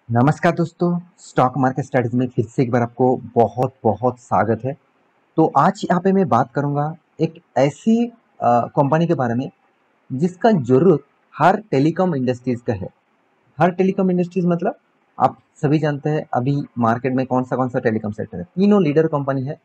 नमस्कार दोस्तों। Stock market studies में फिर से एक बार आपको बहुत बहुत स्वागत है। तो आज यहाँ पे मैं बात करूँगा एक ऐसी कंपनी के बारे में जिसका ज़रूरत हर टेलीकॉम इंडस्ट्रीज़ का है। हर टेलीकॉम इंडस्ट्रीज़ मतलब आप सभी जानते हैं अभी मार्केट में कौन सा टेलीकॉम सेक्टर है। तीनों लीडर कंपनी है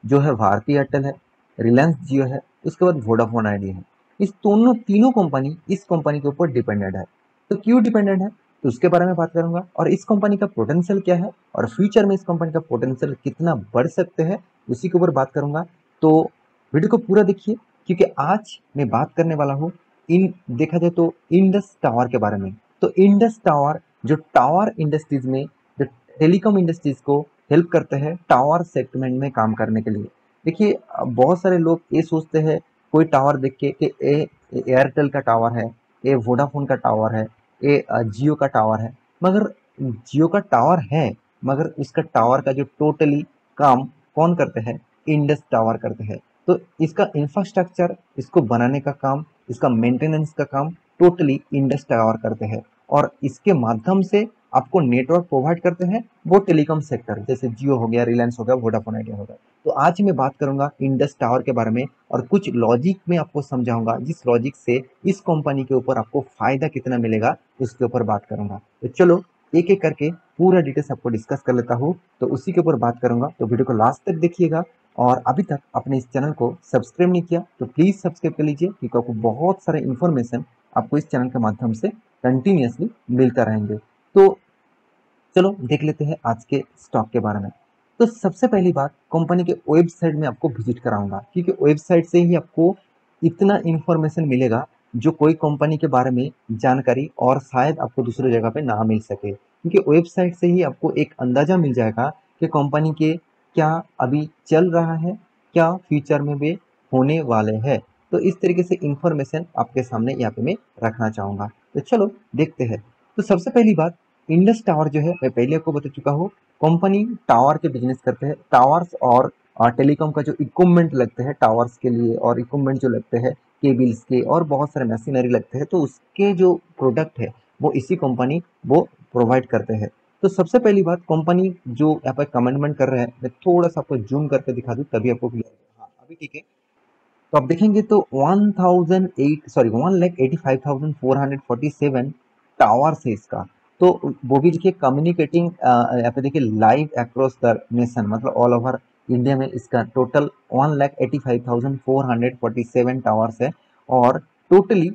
जो है भारती एयरटेल है, रिलायंस जियो है, उसके बाद वोडाफोन आइडिया है। इस दोनों तीनों कंपनी इस कंपनी के ऊपर डिपेंडेंट है। तो क्यों डिपेंडेंट है तो उसके बारे में बात करूंगा और इस कंपनी का पोटेंशियल क्या है और फ्यूचर में इस कंपनी का पोटेंशियल कितना बढ़ सकते हैं उसी के ऊपर बात करूंगा। तो वीडियो को पूरा देखिए क्योंकि आज मैं बात करने वाला हूँ इन देखा जाए तो इंडस टावर के बारे में। तो इंडस टावर जो टावर इंडस्ट्रीज में जो टेलीकॉम इंडस्ट्रीज को हेल्प करते हैं टावर सेगमेंट में काम करने के लिए। देखिए बहुत सारे लोग ये सोचते हैं कोई टावर देख के कि ये एयरटेल का टावर है, ये वोडाफोन का टावर है, ये जियो का टावर है। मगर जियो का टावर है मगर उसका टावर का जो टोटली काम कौन करते हैं, इंडस टावर करते हैं। तो इसका इंफ्रास्ट्रक्चर इसको बनाने का काम, इसका मेंटेनेंस का काम टोटली इंडस टावर करते हैं और इसके माध्यम से आपको नेटवर्क प्रोवाइड करते हैं वो टेलीकॉम सेक्टर जैसे जियो हो गया, रिलायंस हो गया, वोडाफोन आइडिया हो गया। तो आज मैं बात करूंगा इंडस टावर के बारे में और कुछ लॉजिक में आपको समझाऊंगा जिस लॉजिक से इस कंपनी के ऊपर आपको फायदा कितना मिलेगा उसके ऊपर बात करूंगा। तो चलो एक एक करके पूरा डिटेल्स आपको डिस्कस कर लेता हूँ। तो उसी के ऊपर बात करूंगा तो वीडियो को लास्ट तक देखिएगा। और अभी तक आपने इस चैनल को सब्सक्राइब नहीं किया तो प्लीज़ सब्सक्राइब कर लीजिए क्योंकि आपको बहुत सारे इन्फॉर्मेशन आपको इस चैनल के माध्यम से कंटिन्यूसली मिलता रहेंगे। तो चलो देख लेते हैं आज के स्टॉक के बारे में। तो सबसे पहली बात कंपनी के वेबसाइट में आपको विजिट कराऊंगा क्योंकि वेबसाइट से ही आपको इतना इन्फॉर्मेशन मिलेगा जो कोई कंपनी के बारे में जानकारी और शायद आपको दूसरी जगह पे ना मिल सके, क्योंकि वेबसाइट से ही आपको एक अंदाजा मिल जाएगा कि कंपनी के क्या अभी चल रहा है, क्या फ्यूचर में भी होने वाले हैं। तो इस तरीके से इंफॉर्मेशन आपके सामने यहाँ पे मैं रखना चाहूँगा। तो चलो देखते हैं। तो सबसे पहली बात, इंडस टावर जो है मैं पहले आपको बता चुका हूँ। कंपनी टावर के बिजनेस करते हैं, टावर्स और टेलीकॉम का जो इक्विपमेंट लगते हैं टावर्स के लिए और इक्विपमेंट जो लगते हैं केबल्स के और बहुत सारे मशीनरी लगते हैं तो उसके जो प्रोडक्ट है वो इसी कंपनी वो प्रोवाइड करते हैं। तो सबसे पहली बात कंपनी जो यहाँ पर कमेंटमेंट कर रहे हैं मैं थोड़ा सा आपको जूम करके दिखा दूँ तभी आपको क्लियर है। हाँ अभी ठीक है। तो आप देखेंगे तो 1,85,447 टावर्स है इसका। तो वो भी देखिए कम्युनिकेटिंग यहाँ पे देखिए लाइव अक्रॉस द नेशन मतलब ऑल ओवर इंडिया में इसका टोटल 1,85,447 टावर्स है। और टोटली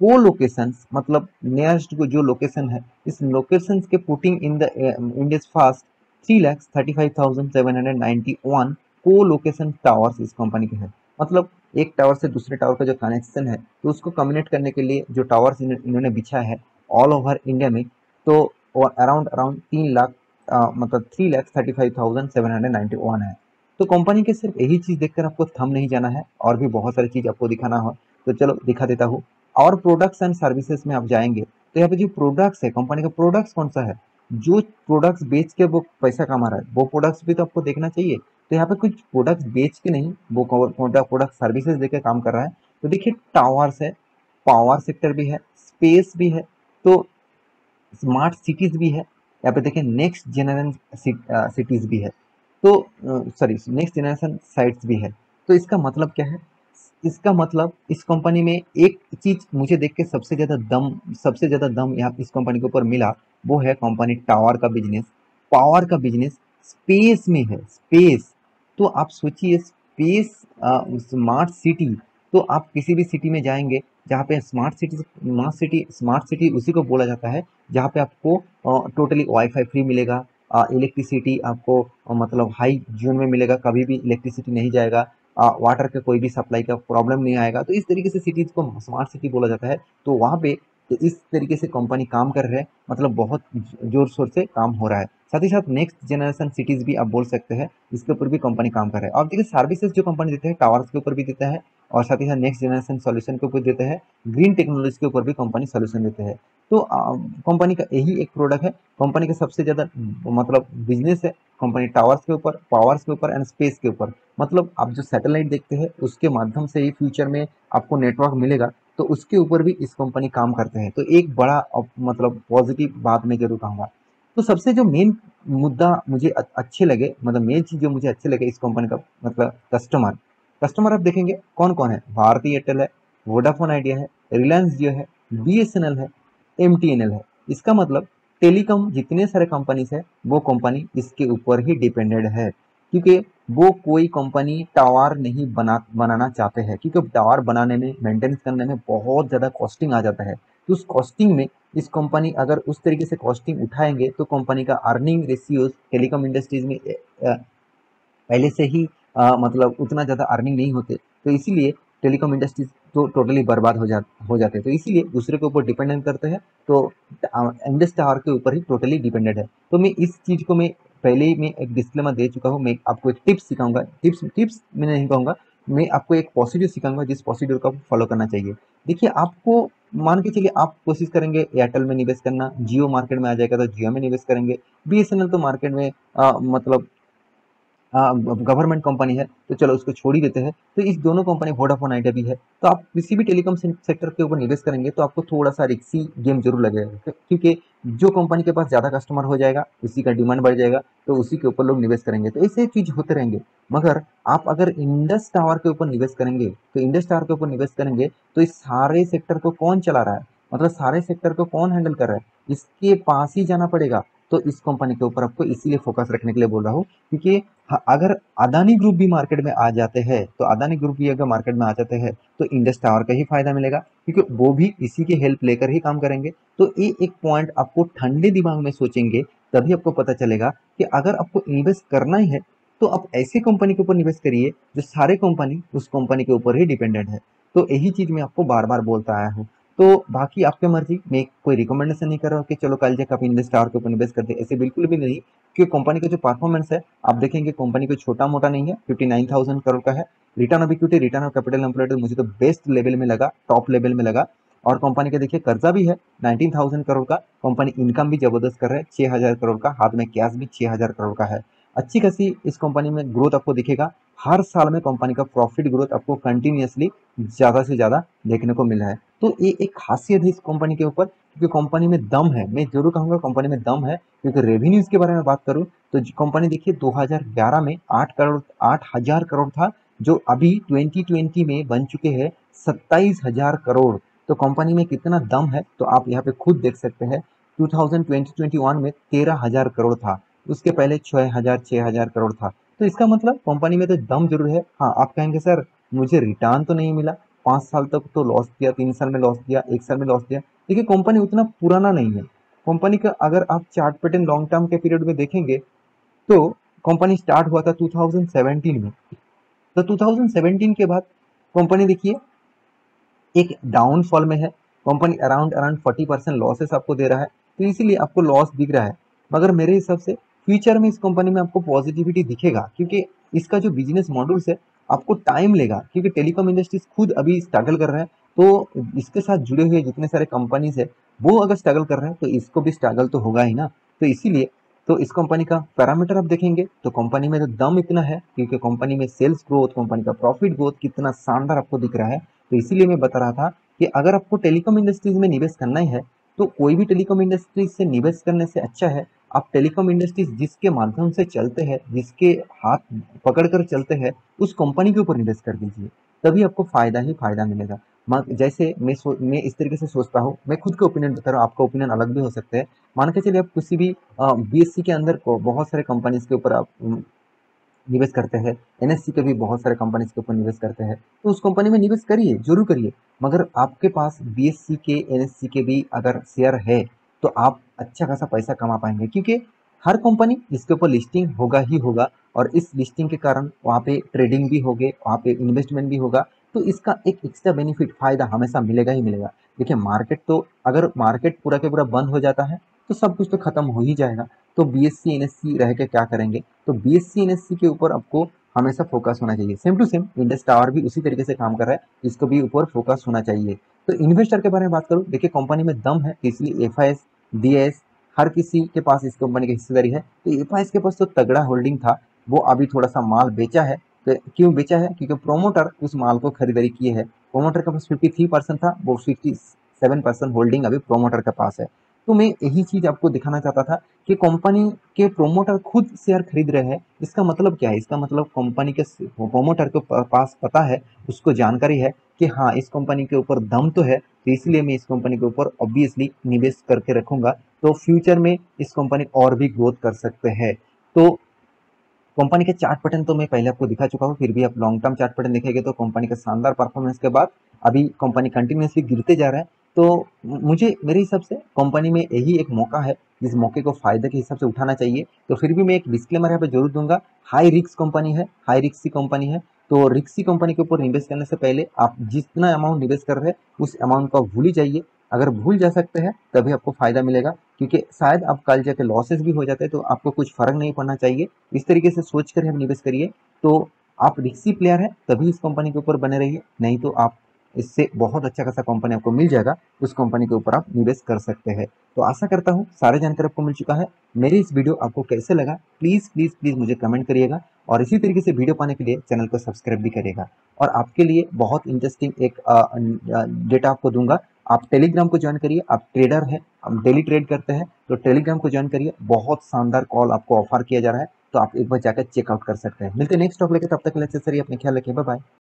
वो लोकेशंस मतलब नियरेस्ट जो लोकेशन है इस लोकेशंस के putting in the India fast 3,35,791 को लोकेशन टावर्स इस कंपनी के हैं। मतलब एक टावर से दूसरे टावर का जो कनेक्शन है तो उसको कम्युनिकेट करने के लिए जो टावर्स इन्होंने बिछा है ऑल ओवर इंडिया में तो अराउंड अराउंड 3 लाख मतलब 3,35,791 है। तो कंपनी के सिर्फ यही चीज़ देखकर आपको थम नहीं जाना है और भी बहुत सारी चीज़ आपको दिखाना हो। तो चलो दिखा देता हूँ। और प्रोडक्ट्स एंड सर्विसेज में आप जाएंगे तो यहाँ पे जो प्रोडक्ट्स है कंपनी का प्रोडक्ट्स कौन सा है, जो प्रोडक्ट्स बेच के वो पैसा कमा रहा है वो प्रोडक्ट्स भी तो आपको देखना चाहिए। तो यहाँ पे कुछ प्रोडक्ट्स बेच के नहीं वो प्रोडक्ट सर्विसेज देकर काम कर रहा है। तो देखिए टावर्स है, पावर सेक्टर भी है, स्पेस भी है, तो स्मार्ट सिटीज भी है, यहाँ पे देखिए नेक्स्ट जनरेशन सिटीज भी है, तो सॉरी नेक्स्ट जनरेशन साइट्स भी है। तो इसका मतलब क्या है, इसका मतलब इस कंपनी में एक चीज मुझे देख के सबसे ज्यादा दम यहाँ इस कंपनी के ऊपर मिला वो है कंपनी टावर का बिजनेस, पावर का बिजनेस, स्पेस में है स्पेस। तो आप सोचिए स्पेस, स्मार्ट सिटी। तो आप किसी भी सिटी में जाएंगे जहाँ पे स्मार्ट सिटी उसी को बोला जाता है जहाँ पे आपको टोटली वाईफाई फ्री मिलेगा, इलेक्ट्रिसिटी आपको मतलब हाई जून में मिलेगा, कभी भी इलेक्ट्रिसिटी नहीं जाएगा, वाटर का कोई भी सप्लाई का प्रॉब्लम नहीं आएगा। तो इस तरीके से सिटीज को स्मार्ट सिटी बोला जाता है। तो वहाँ पे इस तरीके से कंपनी काम कर रहे हैं, मतलब बहुत जोर शोर से काम हो रहा है। साथ ही साथ नेक्स्ट जनरेशन सिटीज भी आप बोल सकते हैं, इसके ऊपर भी कंपनी काम कर रहा है। और देखिए सर्विसेज जो कंपनी देते हैं टावर्स के ऊपर भी देता है और साथ ही साथ नेक्स्ट जनरेशन सॉल्यूशन के ऊपर देते हैं, ग्रीन टेक्नोलॉजी के ऊपर भी कंपनी सॉल्यूशन देते हैं। तो कंपनी का यही एक प्रोडक्ट है, कंपनी का सबसे ज़्यादा मतलब बिजनेस है कंपनी टावर्स के ऊपर, पावर्स के ऊपर एंड स्पेस के ऊपर। मतलब आप जो सैटेलाइट देखते हैं उसके माध्यम से ही फ्यूचर में आपको नेटवर्क मिलेगा, तो उसके ऊपर भी इस कंपनी काम करते हैं। तो एक बड़ा मतलब पॉजिटिव बात मैं जरूर कहूँगा। तो सबसे जो मेन मुद्दा मुझे अच्छे लगे, मतलब मेन चीज जो मुझे अच्छे लगे इस कंपनी का, मतलब कस्टमर। कस्टमर आप देखेंगे कौन कौन है, भारती एयरटेल है, वोडाफोन आइडिया है, रिलायंस जियो है, बीएसएनएल है, एमटीएनएल है। इसका मतलब टेलीकॉम जितने सारे कंपनीज है वो कंपनी इसके ऊपर ही डिपेंडेड है, क्योंकि वो कोई कंपनी टावर नहीं बनाना चाहते हैं, क्योंकि टावर बनाने में, मेंटेनेंस करने में बहुत ज़्यादा कॉस्टिंग आ जाता है। तो उस कॉस्टिंग में इस कंपनी अगर उस तरीके से कॉस्टिंग उठाएंगे तो कंपनी का अर्निंग रेशियोज टेलीकॉम इंडस्ट्रीज में पहले से ही मतलब उतना ज़्यादा अर्निंग नहीं होते, तो इसीलिए टेलीकॉम इंडस्ट्रीज तो टोटली बर्बाद हो जाते हैं। तो इसीलिए दूसरे के ऊपर डिपेंडेंट करते हैं, तो इंडस टावर के ऊपर ही टोटली डिपेंडेंट है। तो मैं इस चीज़ को मैं पहले ही मैं एक डिस्क्लेमर दे चुका हूँ। मैं आपको एक टिप्स सिखाऊंगा, टिप्स टिप्स मैं नहीं कहूँगा, मैं आपको एक प्रोसीड्यूर सिखाऊंगा जिस प्रोसीड्यूर को फॉलो करना चाहिए। देखिए, आपको मान के चलिए आप कोशिश करेंगे एयरटेल में निवेश करना, जियो मार्केट में आ जाएगा तो जियो में निवेश करेंगे, बीएसएनएल तो मार्केट में मतलब गवर्नमेंट कंपनी है, तो चलो उसको छोड़ ही देते हैं। तो इस दोनों कंपनी, वोडाफोन आइडिया भी है, तो आप किसी भी टेलीकॉम सेक्टर के ऊपर निवेश करेंगे तो आपको थोड़ा सा रिक्सी गेम जरूर लगेगा, क्योंकि जो कंपनी के पास ज़्यादा कस्टमर हो जाएगा उसी का डिमांड बढ़ जाएगा, तो उसी के ऊपर लोग निवेश करेंगे, तो ऐसे चीज़ होते रहेंगे। मगर आप अगर इंडस टावर के ऊपर निवेश करेंगे, तो इंडस टावर के ऊपर निवेश करेंगे तो इस सारे सेक्टर को कौन चला रहा है, मतलब सारे सेक्टर को कौन हैंडल कर रहा है, इसके पास ही जाना पड़ेगा। तो इस कंपनी के ऊपर आपको इसीलिए फोकस रखने के लिए बोल रहा हूँ, क्योंकि हाँ, अगर अदानी ग्रुप भी मार्केट में आ जाते हैं, तो अदानी ग्रुप भी अगर मार्केट में आ जाते हैं तो इंडस टावर का ही फायदा मिलेगा, क्योंकि वो भी इसी की हेल्प लेकर ही काम करेंगे। तो ये एक पॉइंट आपको ठंडे दिमाग में सोचेंगे तभी आपको पता चलेगा कि अगर आपको इन्वेस्ट करना ही है तो आप ऐसी कंपनी के ऊपर निवेश करिए जो सारे कंपनी उस कंपनी के ऊपर ही डिपेंडेंट है। तो यही चीज मैं आपको बार बार बोलता आया हूँ। तो बाकी आपकी मर्जी, मैं कोई रिकमेंडेशन नहीं कर रहा हूँ कि चलो कल जाकर आप इंडस टावर के ऊपर निवेश करते, ऐसे बिल्कुल भी नहीं। क्योंकि कंपनी का जो परफॉर्मेंस है आप देखेंगे, कंपनी को छोटा मोटा नहीं है, 59,000 करोड़ का है। Return of equity, return of capital employed मुझे तो बेस्ट लेवल में लगा, टॉप लेवल में लगा। और कंपनी का देखिए कर्जा भी है 19,000 करोड़ का, कंपनी इनकम भी जबरदस्त कर रहा है 6,000 करोड़ का, हाथ में कैश भी 6,000 करोड़ का है। अच्छी खासी इस कंपनी में ग्रोथ आपको दिखेगा, हर साल में कंपनी का प्रॉफिट ग्रोथ आपको कंटिन्यूअसली ज्यादा से ज्यादा देखने को मिला है। तो ये एक खासियत है इस कंपनी के ऊपर, क्योंकि कंपनी में दम है, मैं जरूर कहूंगा कंपनी में दम है। क्योंकि रेवेन्यूज के बारे में बात करूं तो कंपनी देखिए 2011 में 8,000 करोड़ था, जो अभी 2020 में बन चुके हैं 27,000 करोड़। तो कंपनी में कितना दम है तो आप यहाँ पे खुद देख सकते हैं। 2021 में 13,000 करोड़ था, उसके पहले 6,000 करोड़ था। तो इसका मतलब कंपनी में तो दम जरूर है। हाँ, आप कहेंगे सर मुझे रिटर्न तो नहीं मिला, 5 साल तक तो लॉस दिया, 3 साल में लॉस दिया, 1 साल में लॉस दिया। देखिए, कंपनी उतना पुराना नहीं है। कंपनी का अगर आप चार्ट पैटर्न लॉन्ग टर्म के पीरियड में देखेंगे तो कंपनी स्टार्ट हुआ था 2017 में। तो 2017 के बाद कंपनी देखिए एक डाउनफॉल में है। कंपनी अराउंड अराउंड 40% लॉसेस आपको दे रहा है, तो इसीलिए आपको लॉस दिख रहा है। मगर मेरे हिसाब से फ्यूचर में इस कंपनी में आपको पॉजिटिविटी दिखेगा, क्योंकि इसका जो बिजनेस मॉडल्स है आपको टाइम लेगा, क्योंकि टेलीकॉम इंडस्ट्रीज खुद अभी स्ट्रगल कर रहे हैं। तो इसके साथ जुड़े हुए जितने सारे कंपनीज है वो अगर स्ट्रगल कर रहे हैं तो इसको भी स्ट्रगल तो होगा ही ना। तो इसीलिए तो इस कंपनी का पैरामीटर आप देखेंगे तो कंपनी में तो दम इतना है, क्योंकि कंपनी में सेल्स ग्रोथ, कंपनी का प्रॉफिट ग्रोथ कितना शानदार आपको दिख रहा है। तो इसीलिए मैं बता रहा था कि अगर आपको टेलीकॉम इंडस्ट्रीज में निवेश करना ही है तो कोई भी टेलीकॉम इंडस्ट्रीज से निवेश करने से अच्छा है आप टेलीकॉम इंडस्ट्रीज जिसके माध्यम से चलते हैं, जिसके हाथ पकड़ कर चलते हैं, उस कंपनी के ऊपर निवेश कर दीजिए, तभी आपको फायदा ही फायदा मिलेगा। जैसे मैं इस तरीके से सोचता हूँ, मैं खुद का ओपिनियन बता रहा हूँ, आपका ओपिनियन अलग भी हो सकता है। मान के चलिए आप किसी भी बीएससी के अंदर को बहुत सारे कंपनीज के ऊपर आप निवेश करते हैं, एनएससी के भी बहुत सारे कंपनीज के ऊपर निवेश करते हैं, तो उस कंपनी में निवेश करिए, जरूर करिए। मगर आपके पास बीएससी के, एनएससी के भी अगर शेयर है तो आप अच्छा खासा पैसा कमा पाएंगे, क्योंकि हर कंपनी इसके ऊपर लिस्टिंग होगा ही होगा, और इस लिस्टिंग के कारण वहाँ पे ट्रेडिंग भी होगे, वहाँ पे इन्वेस्टमेंट भी होगा। तो इसका एक एक्स्ट्रा बेनिफिट, फायदा हमेशा मिलेगा ही मिलेगा। देखिए, मार्केट तो अगर मार्केट पूरा के पूरा बंद हो जाता है तो सब कुछ तो खत्म हो ही जाएगा। तो बीएससी एनएससी रह के क्या करेंगे। तो बीएससी एनएससी के ऊपर आपको हमेशा फोकस होना चाहिए। Same to same Indus tower भी उसी तरीके से काम कर रहा है, इसको भी ऊपर फोकस होना चाहिए। तो इन्वेस्टर के बारे में बात करूं, देखिए कंपनी में दम है, इसलिए एफआईएस, डीएस हर किसी के पास इस कंपनी की हिस्सेदारी है। तो एफआईएस के पास तो तगड़ा होल्डिंग था, वो अभी थोड़ा सा माल बेचा है। तो क्यों बेचा है, क्योंकि प्रोमोटर उस माल को खरीदारी किए है। प्रोमोटर के पास 53% था, वो 57% होल्डिंग अभी प्रोमोटर के पास है। तो मैं यही चीज़ आपको दिखाना चाहता था कि कंपनी के प्रोमोटर खुद शेयर खरीद रहे हैं। इसका मतलब क्या है? इसका मतलब कंपनी के प्रोमोटर के पास पता है, उसको जानकारी है कि हाँ, इस कंपनी के ऊपर दम तो है, तो इसलिए मैं इस कंपनी के ऊपर ऑब्वियसली निवेश करके रखूंगा, तो फ्यूचर में इस कंपनी और भी ग्रोथ कर सकते हैं। तो कंपनी के चार्ट पैटर्न तो मैं पहले आपको दिखा चुका हूँ, फिर भी आप लॉन्ग टर्म चार्ट पैटर्न देखेंगे तो कंपनी का शानदार परफॉर्मेंस के बाद अभी कंपनी कंटिन्यूसली गिरते जा रहा है। तो मुझे मेरे हिसाब से कंपनी में यही एक मौका है, जिस मौके को फायदे के हिसाब से उठाना चाहिए। तो फिर भी मैं एक डिस्क्लेमर यहाँ पे जरूर दूंगा, हाई रिस्क कंपनी है, हाई रिस्की कंपनी है। तो रिस्की कंपनी के ऊपर निवेश करने से पहले आप जितना अमाउंट निवेश कर रहे हैं उस अमाउंट को आप भूल ही जाइए। अगर भूल जा सकते हैं तभी आपको फायदा मिलेगा, क्योंकि शायद आप कल जाके लॉसेस भी हो जाते हैं, तो आपको कुछ फर्क नहीं पड़ना चाहिए। इस तरीके से सोच कर हम निवेश करिए। तो आप रिस्की प्लेयर हैं तभी इस कंपनी के ऊपर बने रहिए, नहीं तो आप इससे बहुत अच्छा खासा कंपनी आपको मिल जाएगा, उस कंपनी के ऊपर आप निवेश कर सकते हैं। तो आशा करता हूँ सारे जानकारी आपको मिल चुका है। मेरी इस वीडियो आपको कैसे लगा प्लीज़ प्लीज़ प्लीज़ मुझे कमेंट करिएगा, और इसी तरीके से वीडियो पाने के लिए चैनल को सब्सक्राइब भी करिएगा। और आपके लिए बहुत इंटरेस्टिंग एक डेटा आपको दूंगा। आप टेलीग्राम को ज्वाइन करिए, आप ट्रेडर हैं, हम डेली ट्रेड करते हैं, तो टेलीग्राम को ज्वाइन करिए। बहुत शानदार कॉल आपको ऑफर किया जा रहा है, तो आप एक बार जाकर चेकआउट कर सकते हैं। मिलते हैं नेक्स्ट टॉपिक लेके, तब तक के लिए अच्छे से रहिए, अपने ख्याल रखिए, बाय बाय।